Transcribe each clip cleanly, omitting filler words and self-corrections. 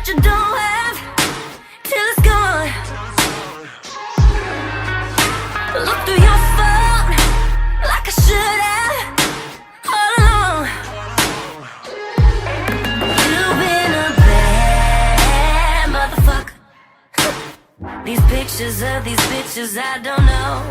what you don't have till it's gone. Look through your phone like I should have all along. You've been a bad motherfucker. These pictures of these bitches I don't know,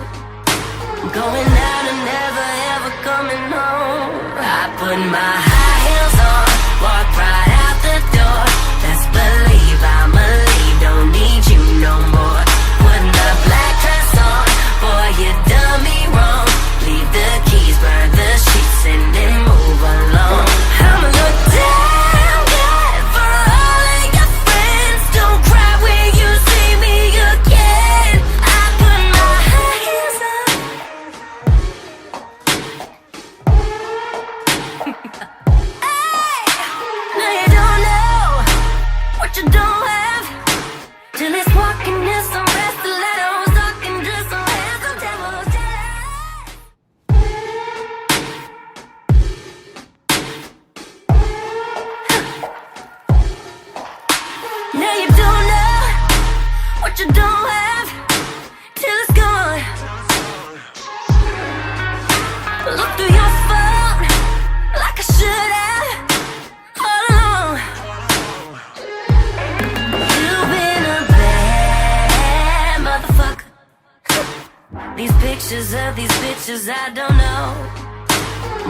going out and never ever coming home. I put my high heels on, walk right out the door. Best believe I'ma leave, don't need you no more. Putting the black dress on, boy you done me wrong. Leave the keys, burn the sheets and then move along. I'ma look damn good for all of your friends. Don't cry when you see me again. I put my high heels on. No, you don't know what you don't have till it's walking in some rest. The letters talking to some hands of devils jealous. No, you don't know what you don't have till it's gone. Look through your phone like I should have all along. You've been a bad motherfucker. These pictures of these bitches I don't know,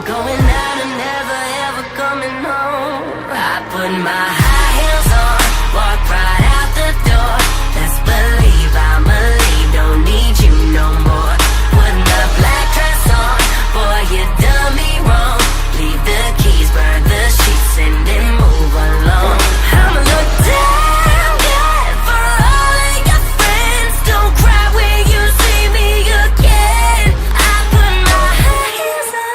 going out and never ever coming home. I put my high heels on, walk right out the door. Best believe I'ma leave, don't need you no more. Putting the black dress on, boy you done me wrong. Leave the keys, burn the sheets and then move along. I'ma look damn good for all of your friends. Don't cry when you see me again. I put my high heels on.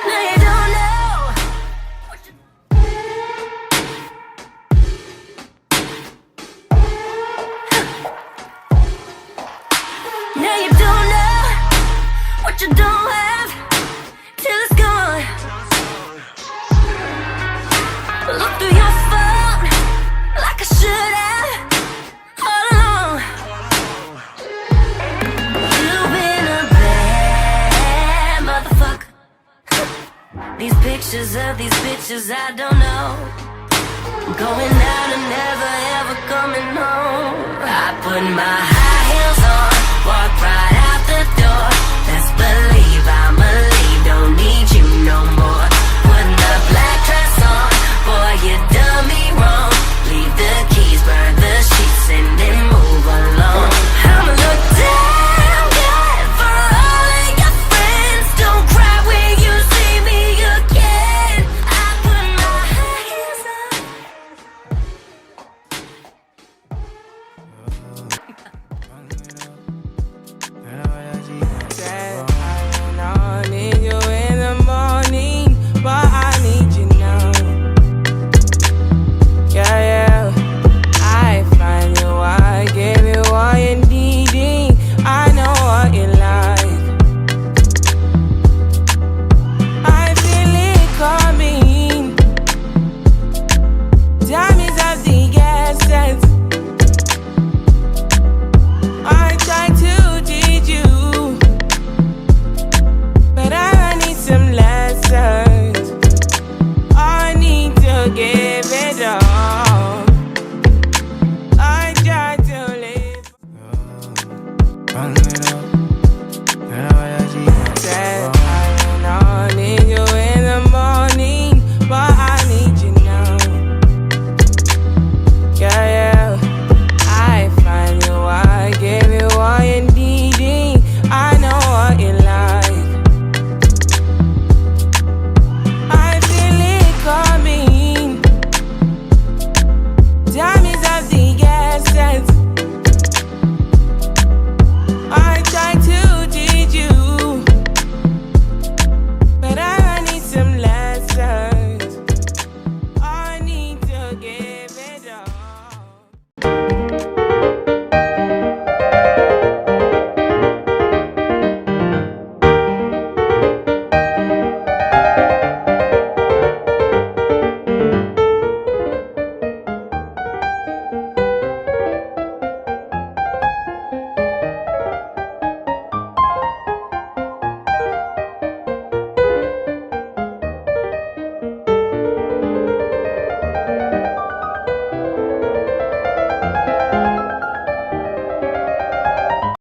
No, you don't know what you... No, you don't know what you don't have till it's gone. Look through your phone like I should have all along. You've been a bad motherfucker. These pictures of these bitches I don't know, going out and never ever coming home. I put my